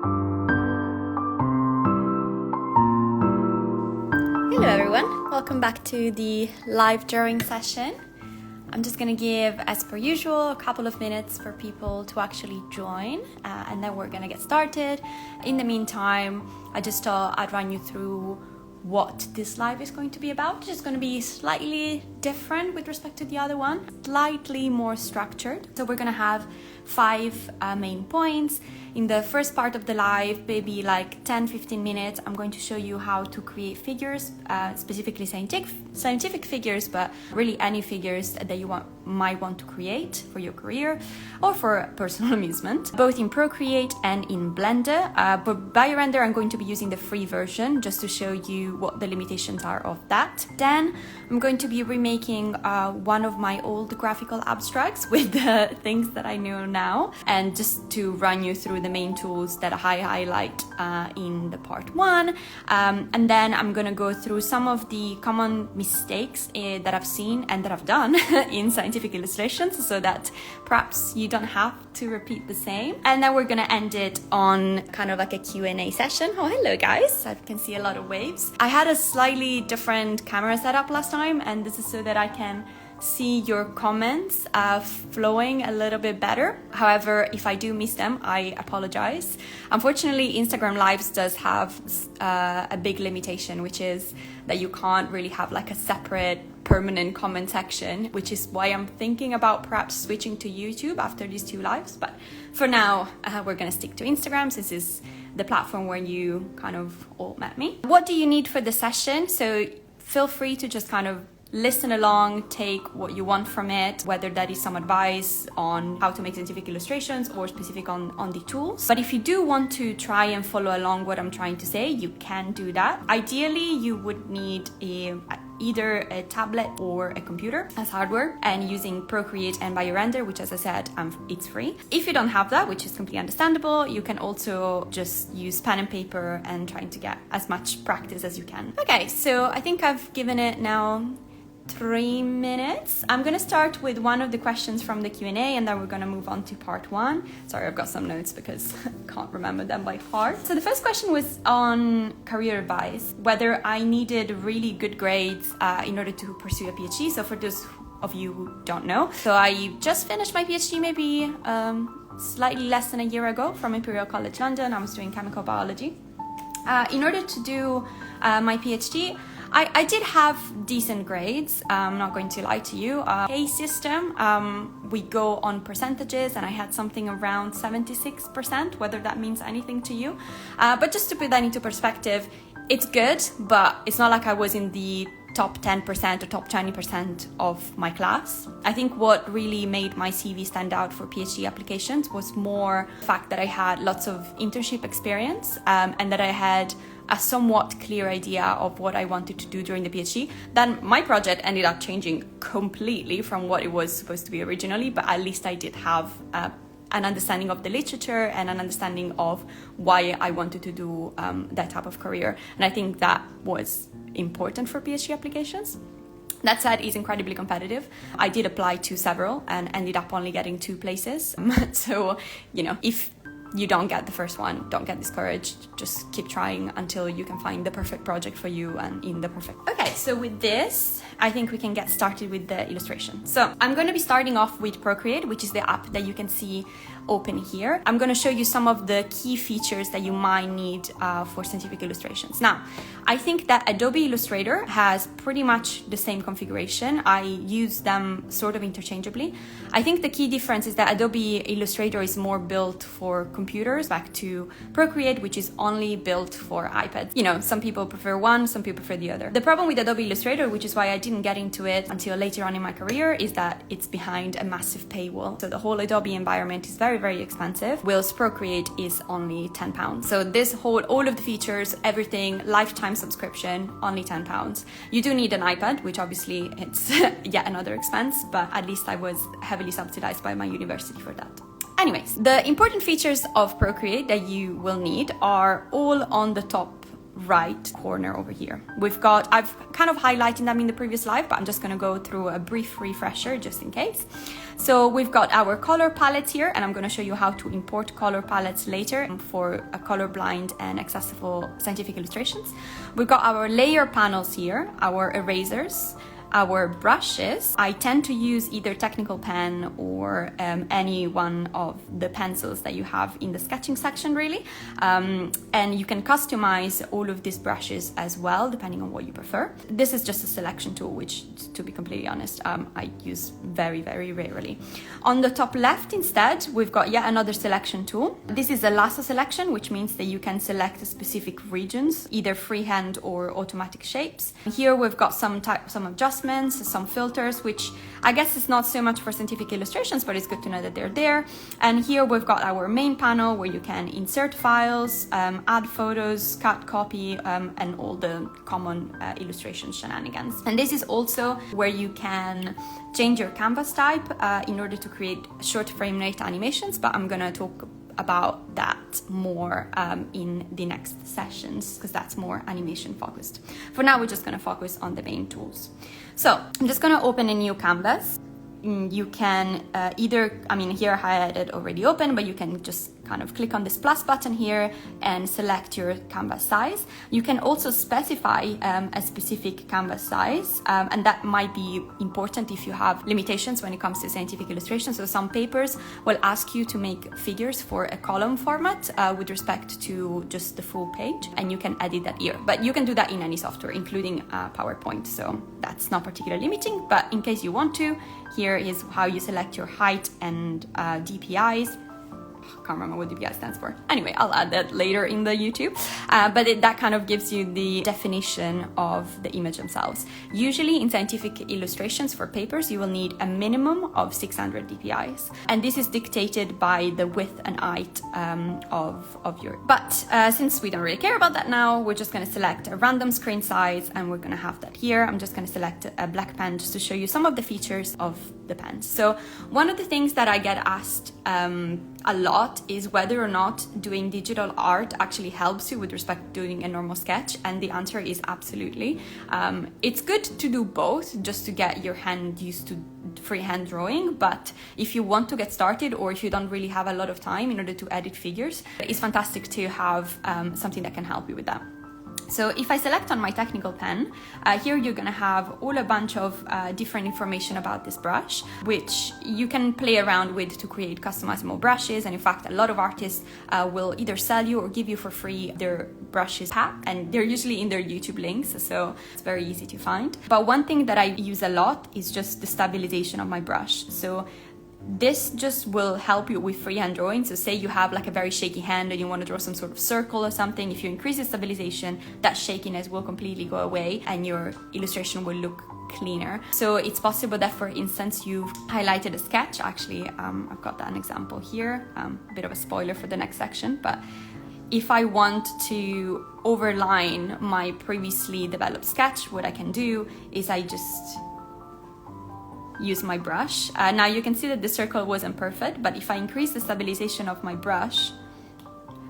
Hello everyone, welcome back to the live drawing session. I'm just going to give, as per usual, a couple of minutes for people to actually join, and then we're going to get started. In the meantime, I just thought I'd run you through what this live is going to be about. It's going to be slightly different with respect to the other one, slightly more structured. So we're going to have 5 main points. In the first part of the live, maybe like 10-15 minutes, I'm going to show you how to create figures, specifically scientific figures, but really any figures that you might want to create for your career or for personal amusement, both in Procreate and in Blender. For Biorender, I'm going to be using the free version just to show you what the limitations are of that. Then I'm going to be remaking one of my old graphical abstracts with the things that I know now, and just to run you through the main tools that I highlight in the part 1. And then I'm going to go through some of the common mistakes that I've seen and that I've done in scientific illustrations, so that perhaps you don't have to repeat the same. And then we're going to end it on kind of like a Q&A session. Oh, hello guys. I can see a lot of waves. I had a slightly different camera setup last time, and this is so that I can see your comments flowing a little bit better. However, if I do miss them, I apologize. Unfortunately, Instagram Lives does have a big limitation, which is that you can't really have like a separate permanent comment section, which is why I'm thinking about perhaps switching to YouTube after these 2 lives. But for now, we're gonna stick to Instagram, since this is the platform where you kind of all met me. What do you need for the session? So feel free to just kind of listen along, take what you want from it, whether that is some advice on how to make scientific illustrations or specific on the tools. But if you do want to try and follow along what I'm trying to say, you can do that. Ideally, you would need either a tablet or a computer as hardware, and using Procreate and Biorender, which, as I said, it's free. If you don't have that, which is completely understandable, you can also just use pen and paper and trying to get as much practice as you can. Okay, so I think I've given it now 3 minutes. I'm going to start with one of the questions from the Q&A, and then we're going to move on to part 1. Sorry, I've got some notes because I can't remember them by heart. So the first question was on career advice, whether I needed really good grades in order to pursue a PhD. So for those of you who don't know, so I just finished my PhD maybe slightly less than a year ago from Imperial College London. I was doing chemical biology. In order to do my PhD, I did have decent grades, I'm not going to lie to you. Pay system, we go on percentages, and I had something around 76%, whether that means anything to you. But just to put that into perspective, it's good, but it's not like I was in the top 10% or top 20% of my class. I think what really made my CV stand out for PhD applications was more the fact that I had lots of internship experience, and that I had a somewhat clear idea of what I wanted to do during the PhD. Then my project ended up changing completely from what it was supposed to be originally, but at least I did have an understanding of the literature and an understanding of why I wanted to do that type of career. And I think that was important for PhD applications. That said, it's incredibly competitive. I did apply to several and ended up only getting 2 places. So, you know, if you don't get the first one, don't get discouraged. Just keep trying until you can find the perfect project for you and in the perfect. Okay, so with this, I think we can get started with the illustration. So I'm going to be starting off with Procreate, which is the app that you can see open here. I'm going to show you some of the key features that you might need for scientific illustrations. Now, I think that Adobe Illustrator has pretty much the same configuration. I use them sort of interchangeably. I think the key difference is that Adobe Illustrator is more built for computers, back to Procreate, which is only built for iPad. You know, some people prefer one, some people prefer the other. The problem with Adobe Illustrator, which is why I didn't get into it until later on in my career, is that it's behind a massive paywall. So the whole Adobe environment is very, very expensive, whilst Procreate is only £10. So this whole, all of the features, everything, lifetime subscription, only £10. You do need an iPad, which obviously it's yet another expense, but at least I was heavily subsidized by my university for that. Anyways, the important features of Procreate that you will need are all on the top right corner over here. I've kind of highlighted them in the previous live, but I'm just going to go through a brief refresher just in case. So we've got our color palettes here, and I'm going to show you how to import color palettes later for a colorblind and accessible scientific illustrations. We've got our layer panels here, our erasers, our brushes. I tend to use either technical pen or any one of the pencils that you have in the sketching section, really. And you can customize all of these brushes as well, depending on what you prefer. This is just a selection tool, which, to be completely honest, I use very, very rarely. On the top left, instead, we've got yet another selection tool. This is a lasso selection, which means that you can select specific regions, either freehand or automatic shapes. Here we've got some adjustments, some filters, which I guess is not so much for scientific illustrations, but it's good to know that they're there. And here we've got our main panel where you can insert files, add photos, cut, copy, and all the common illustration shenanigans. And this is also where you can change your canvas type in order to create short frame rate animations, but I'm gonna talk about that more in the next sessions, because that's more animation focused. For now, we're just going to focus on the main tools. So I'm just going to open a new canvas. You can here I had it already open, but you can just kind of click on this plus button here and select your canvas size. You can also specify a specific canvas size, and that might be important if you have limitations when it comes to scientific illustration. So some papers will ask you to make figures for a column format with respect to just the full page, and you can edit that here. But you can do that in any software, including PowerPoint, so that's not particularly limiting, but in case you want to, here is how you select your height and DPIs. I can't remember what DPI stands for. Anyway, I'll add that later in the YouTube. But that kind of gives you the definition of the image themselves. Usually in scientific illustrations for papers, you will need a minimum of 600 DPIs. And this is dictated by the width and height of your... But since we don't really care about that now, we're just going to select a random screen size, and we're going to have that here. I'm just going to select a black pen just to show you some of the features of the pen. So one of the things that I get asked a lot is whether or not doing digital art actually helps you with respect to doing a normal sketch, and the answer is absolutely. It's good to do both just to get your hand used to freehand drawing, but if you want to get started, or if you don't really have a lot of time in order to edit figures, it's fantastic to have something that can help you with that. So if I select on my technical pen, here you're going to have all a bunch of different information about this brush, which you can play around with to create customizable brushes. And in fact, a lot of artists will either sell you or give you for free their brushes pack, and they're usually in their YouTube links, so it's very easy to find. But one thing that I use a lot is just the stabilization of my brush. So this just will help you with freehand drawing. So say you have like a very shaky hand and you want to draw some sort of circle or something. If you increase the stabilization, that shakiness will completely go away and your illustration will look cleaner. So it's possible that, for instance, you've highlighted a sketch. Actually, I've got an example here, a bit of a spoiler for the next section, but if I want to overline my previously developed sketch, what I can do is I just use my brush. Now you can see that the circle wasn't perfect, but if I increase the stabilization of my brush,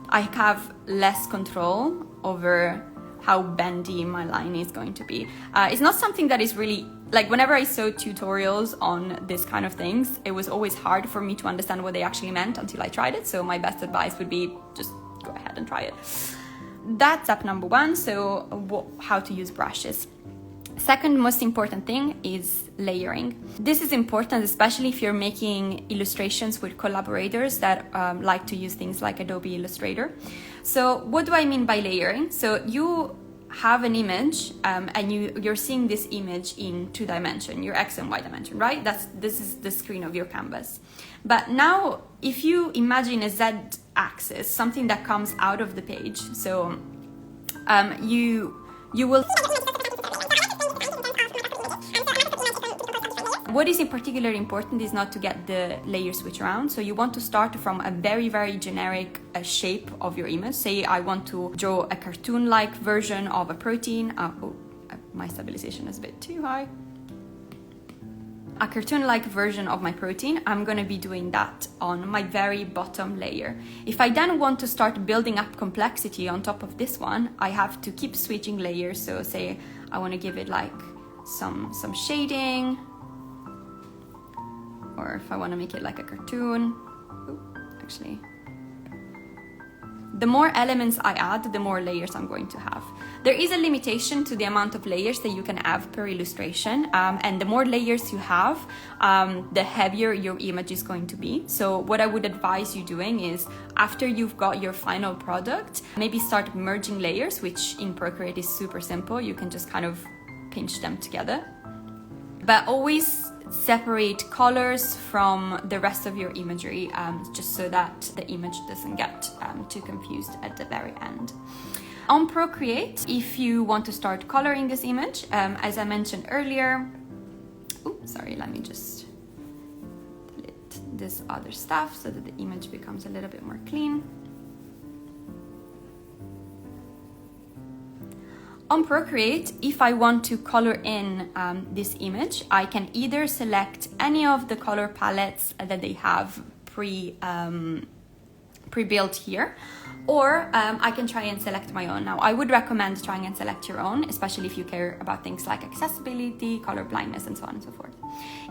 I have less control over how bendy my line is going to be. It's not something that is really, like whenever I saw tutorials on this kind of things, it was always hard for me to understand what they actually meant until I tried it. So my best advice would be just go ahead and try it. That's step number one, so how to use brushes. Second most important thing is layering. This is important, especially if you're making illustrations with collaborators that like to use things like Adobe Illustrator. So what do I mean by layering? So you have an image and you're seeing this image in 2 dimensions, your X and Y dimension, right? This is the screen of your canvas. But now if you imagine a Z axis, something that comes out of the page, so you will... What is in particular important is not to get the layer switch around. So you want to start from a very, very generic shape of your image. Say I want to draw a cartoon-like version of a protein. My stabilization is a bit too high. a cartoon-like version of my protein, I'm going to be doing that on my very bottom layer. If I then want to start building up complexity on top of this one, I have to keep switching layers. So say I want to give it like some shading, or if I want to make it like a cartoon. Actually, the more elements I add, the more layers I'm going to have. There is a limitation to the amount of layers that you can have per illustration, and the more layers you have, the heavier your image is going to be. So what I would advise you doing is, after you've got your final product, maybe start merging layers, which in Procreate is super simple. You can just kind of pinch them together. But always separate colors from the rest of your imagery, just so that the image doesn't get too confused at the very end. On Procreate, if you want to start coloring this image, as I mentioned earlier, let me just delete this other stuff so that the image becomes a little bit more clean. On Procreate, if I want to color in this image, I can either select any of the color palettes that they have pre-built here, or I can try and select my own. Now, I would recommend trying and select your own, especially if you care about things like accessibility, color blindness, and so on and so forth.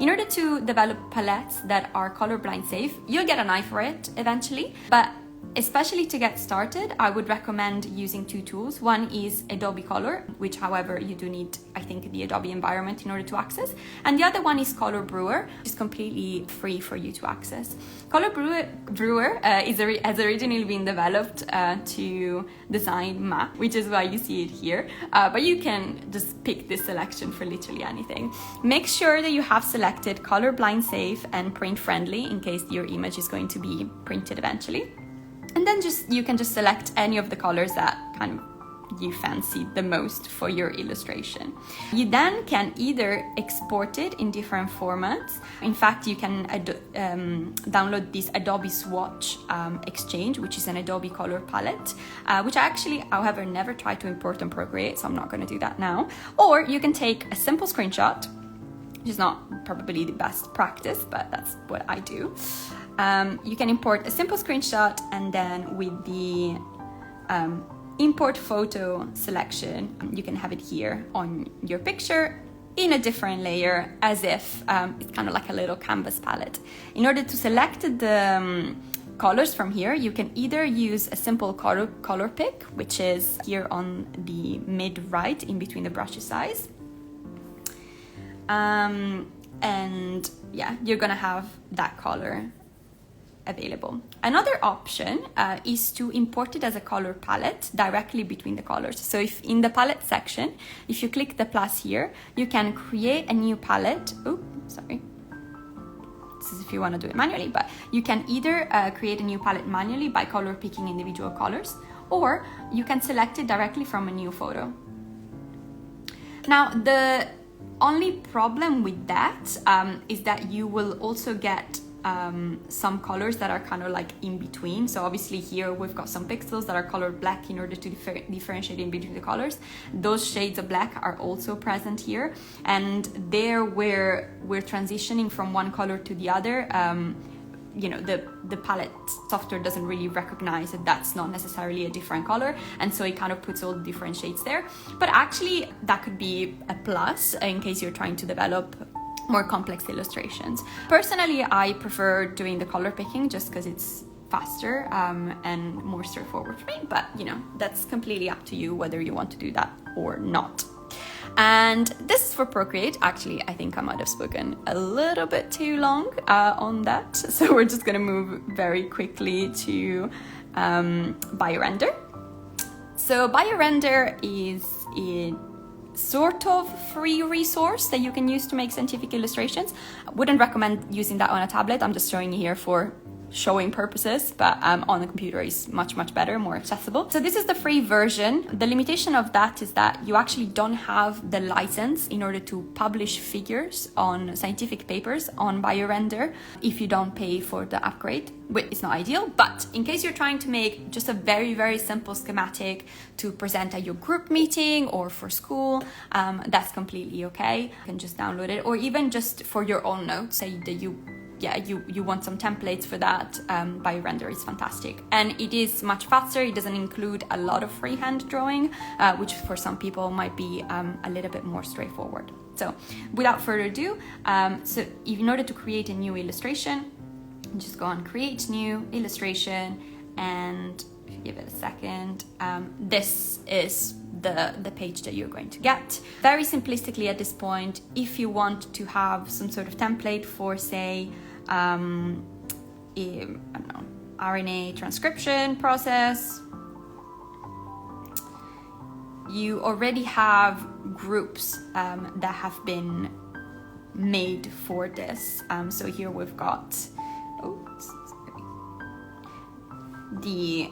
In order to develop palettes that are colorblind safe, you'll get an eye for it eventually, but especially to get started, I would recommend using two tools. One is Adobe Color, which, however, you do need, I think, the Adobe environment in order to access. And the other one is Color Brewer, which is completely free for you to access. Color Brewer has originally been developed to design map, which is why you see it here. But you can just pick this selection for literally anything. Make sure that you have selected colorblind safe and print friendly in case your image is going to be printed eventually. And then you can just select any of the colors that kind of you fancy the most for your illustration. You then can either export it in different formats. In fact, you can download this Adobe Swatch Exchange, which is an Adobe color palette, which I actually, however, never tried to import on Procreate, so I'm not going to do that now. Or you can take a simple screenshot, which is not probably the best practice, but that's what I do. You can import a simple screenshot, and then with the import photo selection, you can have it here on your picture in a different layer, as if it's kind of like a little canvas palette. In order to select the colors from here, you can either use a simple color pick, which is here on the mid right in between the brush size. And yeah, you're gonna have that color available. Another option is to import it as a color palette directly between the colors. So if in the palette section, if you click the plus here, you can create a new palette. This is if you want to do it manually, but you can either create a new palette manually by color picking individual colors, or you can select it directly from a new photo. Now, the only problem with that is that you will also get some colors that are kind of like in between. So obviously here we've got some pixels that are colored black in order to differentiate in between the colors. Those shades of black are also present here, and there where we're transitioning from one color to the other, the palette software doesn't really recognize that that's not necessarily a different color, and so it kind of puts all the different shades there. But actually that could be a plus in case you're trying to develop more complex illustrations. Personally, I prefer doing the color picking just because it's faster and more straightforward for me, but that's completely up to you whether you want to do that or not. And this is for Procreate. Actually, I think I might have spoken a little bit too long on that, so we're just gonna move very quickly to Biorender. So Biorender is a sort of free resource that you can use to make scientific illustrations. I wouldn't recommend using that on a tablet. I'm just showing you here for showing purposes, but on the computer is much, much better, more accessible. So this is the free version. The limitation of that is that you actually don't have the license in order to publish figures on scientific papers on Biorender if you don't pay for the upgrade. It's not ideal, but in case you're trying to make just a very, very simple schematic to present at your group meeting or for school, that's completely okay. You can just download it, or even just for your own notes, say that you want some templates for that. Biorender is fantastic, and it is much faster. It doesn't include a lot of freehand drawing, which for some people might be a little bit more straightforward. So without further ado, so in order to create a new illustration, just go on create new illustration, and if you give it a second, this is the page that you're going to get. Very simplistically at this point, if you want to have some sort of template for, say, I don't know, RNA transcription process, you already have groups that have been made for this. So here we've got the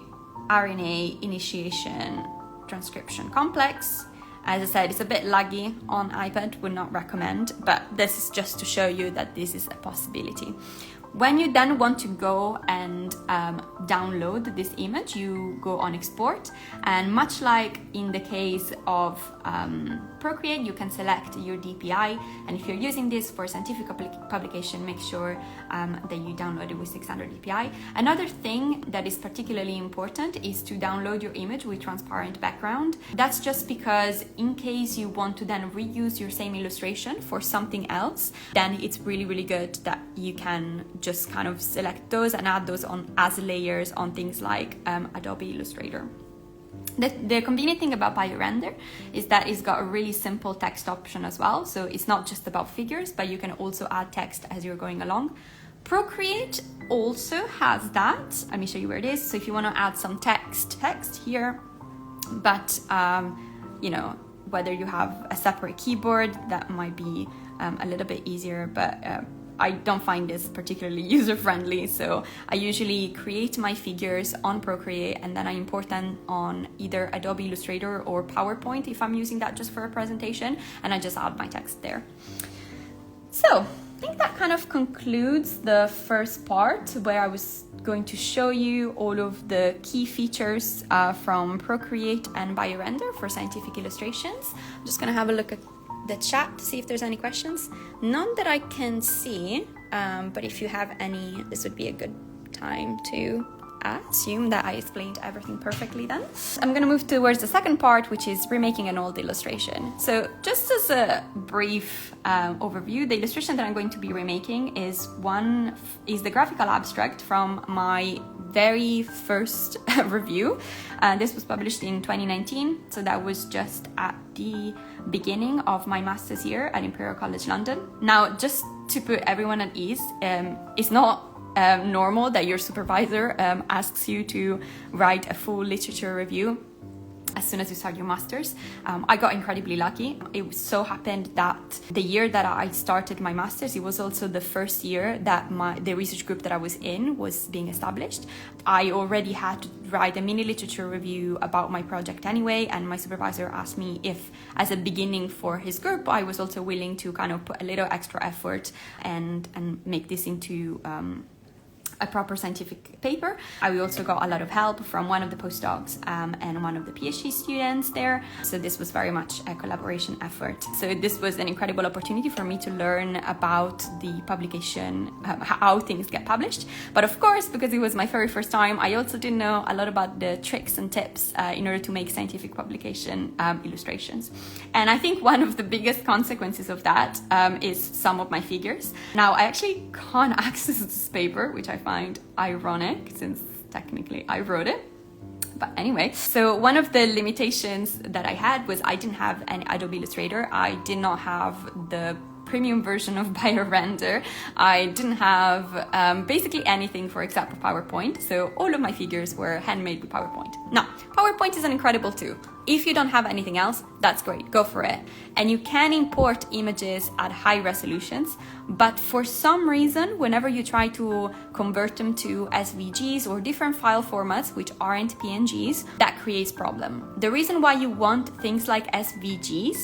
RNA initiation transcription complex. As I said, it's a bit laggy on iPad, would not recommend, but this is just to show you that this is a possibility. When you then want to go and download this image, you go on export, and much like in the case of Procreate, you can select your DPI, and if you're using this for scientific publication, make sure that you download it with 600 DPI. Another thing that is particularly important is to download your image with transparent background. That's just because in case you want to then reuse your same illustration for something else, then it's really, really good that you can just kind of select those and add those on as layers on things like Adobe Illustrator. The convenient thing about Biorender is that it's got a really simple text option as well. So it's not just about figures, but you can also add text as you're going along. Procreate also has that. Let me show you where it is. So if you want to add some text here, but you know, whether you have a separate keyboard, that might be a little bit easier, but I don't find this particularly user-friendly, so I usually create my figures on Procreate and then I import them on either Adobe Illustrator or PowerPoint if I'm using that just for a presentation, and I just add my text there. So I think that kind of concludes the first part, where I was going to show you all of the key features from Procreate and Biorender for scientific illustrations. I'm just going to have a look at the chat to see if there's any questions. None that I can see, but if you have any, this would be a good time to assume that I explained everything perfectly then. I'm going to move towards the second part, which is remaking an old illustration. So just as a brief overview, the illustration that I'm going to be remaking is the graphical abstract from my very first review. This was published in 2019, so that was just at the beginning of my master's year at Imperial College London. Now, just to put everyone at ease, it's not normal that your supervisor asks you to write a full literature review as soon as you start your master's. I got incredibly lucky. It so happened that the year that I started my master's, it was also the first year that the research group that I was in was being established. I already had to write a mini literature review about my project anyway, and my supervisor asked me if, as a beginning for his group, I was also willing to kind of put a little extra effort and make this into a proper scientific paper. I also got a lot of help from one of the postdocs and one of the PhD students there. So this was very much a collaboration effort. So this was an incredible opportunity for me to learn about the publication, how things get published. But of course, because it was my very first time, I also didn't know a lot about the tricks and tips in order to make scientific publication illustrations. And I think one of the biggest consequences of that is some of my figures. Now, I actually can't access this paper, which I find ironic since technically I wrote it. But anyway, so one of the limitations that I had was I didn't have an Adobe Illustrator. I did not have the premium version of Biorender, I didn't have basically anything for except for PowerPoint. So all of my figures were handmade with PowerPoint. Now, PowerPoint is an incredible tool. If you don't have anything else, that's great, go for it. And you can import images at high resolutions, but for some reason, whenever you try to convert them to SVGs or different file formats, which aren't PNGs, that creates problem. The reason why you want things like SVGs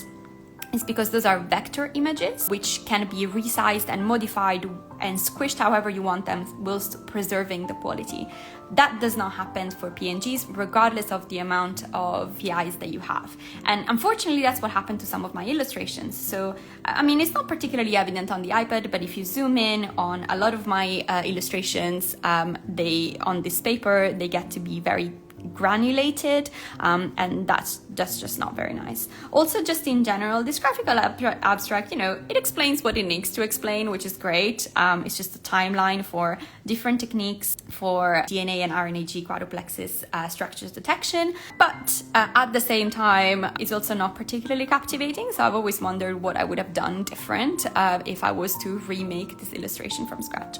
is because those are vector images, which can be resized and modified and squished however you want them, whilst preserving the quality. That does not happen for PNGs, regardless of the amount of PIs that you have. And unfortunately, that's what happened to some of my illustrations. So, I mean, it's not particularly evident on the iPad, but if you zoom in on a lot of my illustrations, on this paper, they get to be very granulated, and that's just not very nice. Also, just in general, this graphical abstract, it explains what it needs to explain, which is great. It's just a timeline for different techniques for DNA and RNA-G quadruplexes structures detection, but at the same time, it's also not particularly captivating. So I've always wondered what I would have done different if I was to remake this illustration from scratch.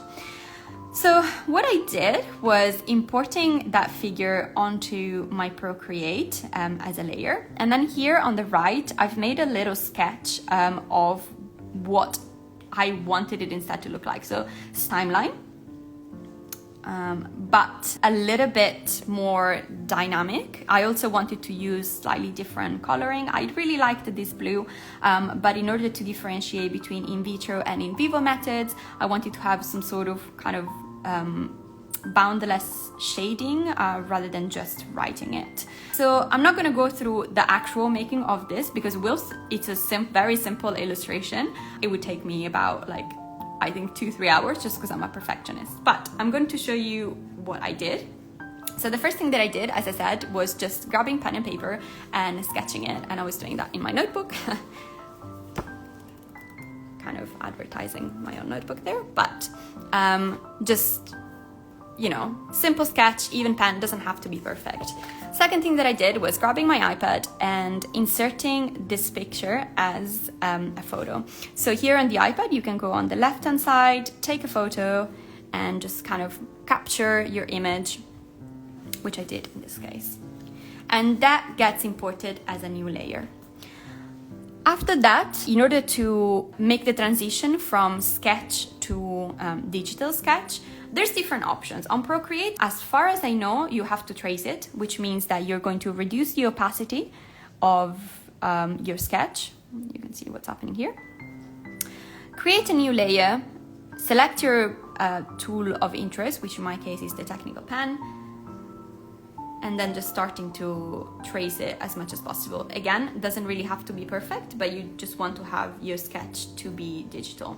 So what I did was importing that figure onto my Procreate as a layer. And then here on the right, I've made a little sketch of what I wanted it instead to look like. So it's timeline, but a little bit more dynamic. I also wanted to use slightly different coloring. I really liked this blue, but in order to differentiate between in vitro and in vivo methods, I wanted to have some sort of kind of boundless shading rather than just writing it. So I'm not going to go through the actual making of this because whilst it's a very simple illustration, it would take me about I think 2-3 hours just because I'm a perfectionist. But I'm going to show you what I did. So the first thing that I did, as I said, was just grabbing pen and paper and sketching it, and I was doing that in my notebook. Kind of advertising my own notebook there, but just, simple sketch, even pen, doesn't have to be perfect. Second thing that I did was grabbing my iPad and inserting this picture as a photo. So here on the iPad, you can go on the left-hand side, take a photo, and just kind of capture your image, which I did in this case. And that gets imported as a new layer. After that, in order to make the transition from sketch to digital sketch, there's different options. On Procreate, as far as I know, you have to trace it, which means that you're going to reduce the opacity of your sketch. You can see what's happening here. Create a new layer, select your tool of interest, which in my case is the technical pen, and then just starting to trace it as much as possible. Again, it doesn't really have to be perfect, but you just want to have your sketch to be digital.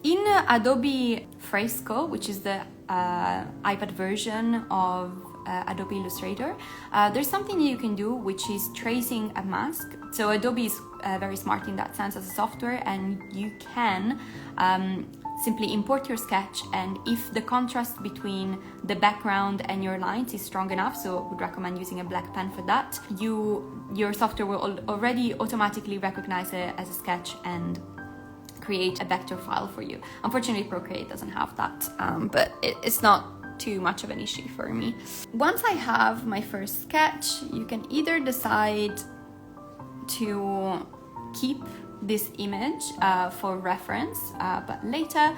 In Adobe Fresco, which is the iPad version of Adobe Illustrator, there's something you can do, which is tracing a mask. So Adobe is very smart in that sense as a software, and you can simply import your sketch, and if the contrast between the background and your lines is strong enough, so I would recommend using a black pen for that, your software will already automatically recognize it as a sketch and create a vector file for you. Unfortunately, Procreate doesn't have that, but it's not too much of an issue for me. Once I have my first sketch, you can either decide to keep this image for reference, but later,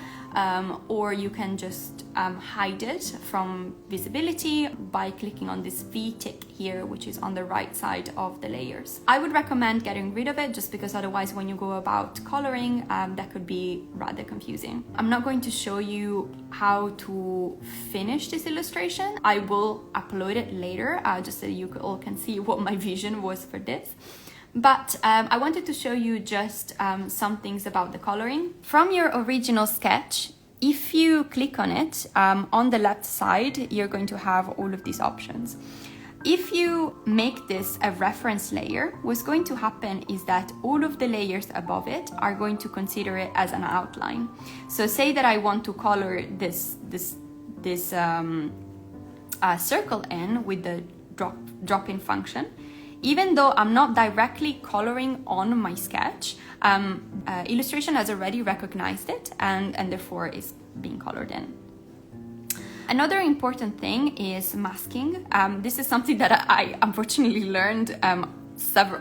or you can just hide it from visibility by clicking on this V tick here, which is on the right side of the layers. I would recommend getting rid of it just because otherwise when you go about coloring, that could be rather confusing. I'm not going to show you how to finish this illustration. I will upload it later, just so you all can see what my vision was for this. But I wanted to show you just some things about the coloring. From your original sketch, if you click on it, on the left side, you're going to have all of these options. If you make this a reference layer, what's going to happen is that all of the layers above it are going to consider it as an outline. So say that I want to color this circle in with the drop-in function. Even though I'm not directly coloring on my sketch, Illustration has already recognized it and therefore is being colored in. Another important thing is masking. This is something that I unfortunately learned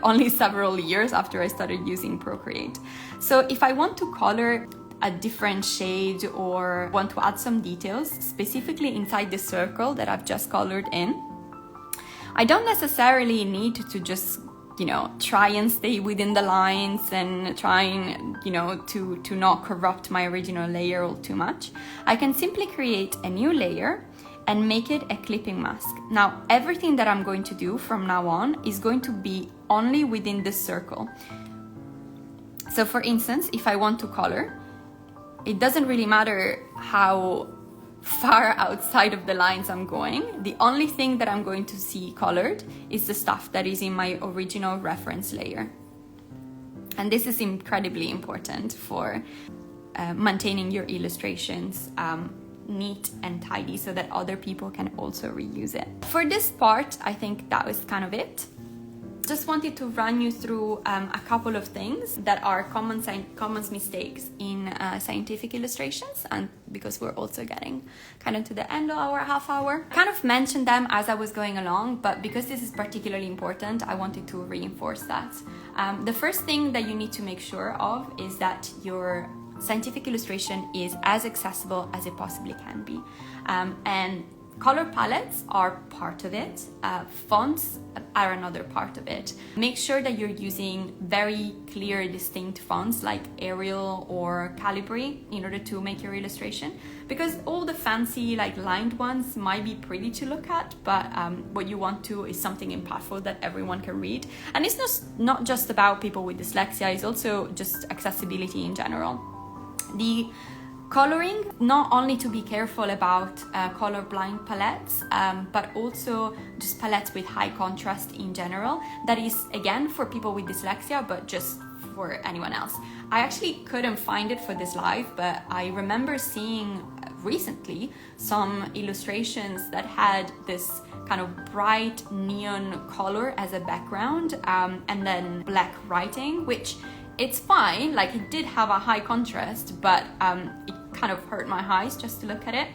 only several years after I started using Procreate. So if I want to color a different shade or want to add some details specifically inside the circle that I've just colored in, I don't necessarily need to just, try and stay within the lines and trying, to not corrupt my original layer all too much. I can simply create a new layer and make it a clipping mask. Now, everything that I'm going to do from now on is going to be only within this circle. So for instance, if I want to color, it doesn't really matter how far outside of the lines I'm going. The only thing that I'm going to see colored is the stuff that is in my original reference layer. And this is incredibly important for maintaining your illustrations neat and tidy so that other people can also reuse it. For this part, I think that was kind of it. Just wanted to run you through a couple of things that are common mistakes in scientific illustrations, and because we're also getting kind of to the end of our half hour. I kind of mentioned them as I was going along, but because this is particularly important, I wanted to reinforce that. The first thing that you need to make sure of is that your scientific illustration is as accessible as it possibly can be. And color palettes are part of it, fonts are another part of it. Make sure that you're using very clear, distinct fonts like Arial or Calibri in order to make your illustration, because all the fancy lined ones might be pretty to look at, but what you want to is something impactful that everyone can read. And it's not just about people with dyslexia, it's also just accessibility in general. The coloring, not only to be careful about colorblind palettes, but also just palettes with high contrast in general. That is, again, for people with dyslexia, but just for anyone else. I actually couldn't find it for this live, but I remember seeing recently some illustrations that had this kind of bright neon color as a background, and then black writing, which it's fine, it did have a high contrast, but it kind of hurt my eyes just to look at it.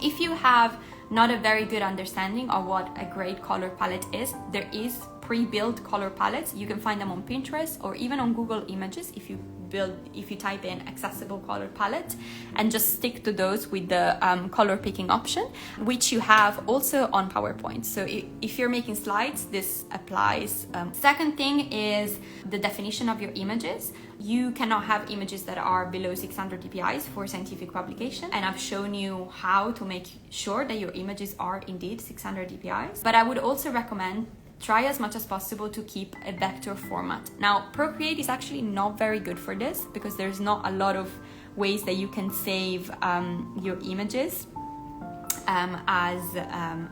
If you have not a very good understanding of what a great color palette is, there is pre-built color palettes. You can find them on Pinterest or even on Google Images if you type in accessible color palette and just stick to those with the color picking option, which you have also on PowerPoint. So if you're making slides, this applies. Second thing is the definition of your images. You cannot have images that are below 600 dpi for scientific publication, and I've shown you how to make sure that your images are indeed 600 dpi. But I would also recommend try as much as possible to keep a vector format. Now, Procreate is actually not very good for this because there's not a lot of ways that you can save your images as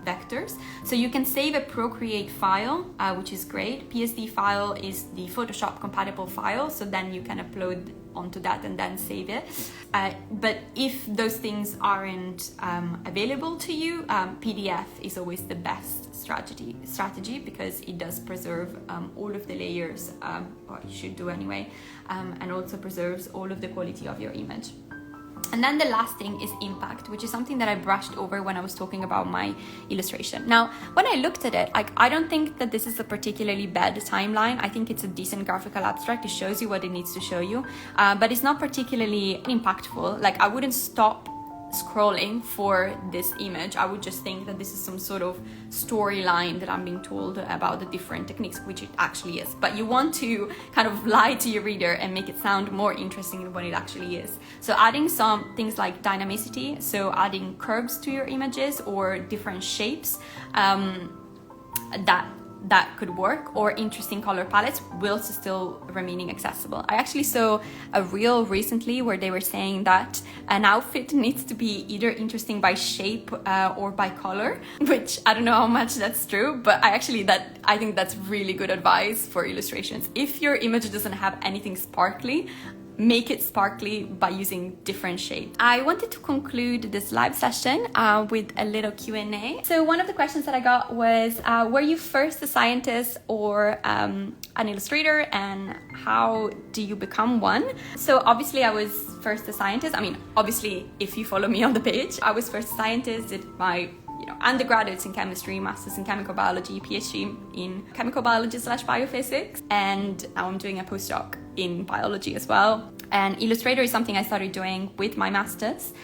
vectors. So you can save a Procreate file, which is great. PSD file is the Photoshop compatible file, so then you can upload onto that and then save it. But if those things aren't available to you, PDF is always the best strategy because it does preserve all of the layers, or it should do anyway, and also preserves all of the quality of your image. And then the last thing is impact, which is something that I brushed over when I was talking about my illustration. Now, when I looked at it, I don't think that this is a particularly bad timeline. I think it's a decent graphical abstract. It shows you what it needs to show you, but it's not particularly impactful. I wouldn't stop scrolling for this image. I would just think that this is some sort of storyline that I'm being told about the different techniques, which it actually is. But you want to kind of lie to your reader and make it sound more interesting than what it actually is. So adding some things like dynamicity, so adding curves to your images or different shapes, that that could work, or interesting color palettes whilst still remaining accessible. I actually saw a reel recently where they were saying that an outfit needs to be either interesting by shape or by color, which I don't know how much that's true, but I think that's really good advice for illustrations. If your image doesn't have anything sparkly, make it sparkly by using different shapes. I wanted to conclude this live session with a little Q&A. So one of the questions that I got was, were you first a scientist or an illustrator, and how do you become one? So obviously I was first a scientist. I mean, obviously, if you follow me on the page, I was first a scientist, did my undergraduates in chemistry, masters in chemical biology, PhD in chemical biology/biophysics, and now I'm doing a postdoc in biology as well. And Illustrator is something I started doing with my masters.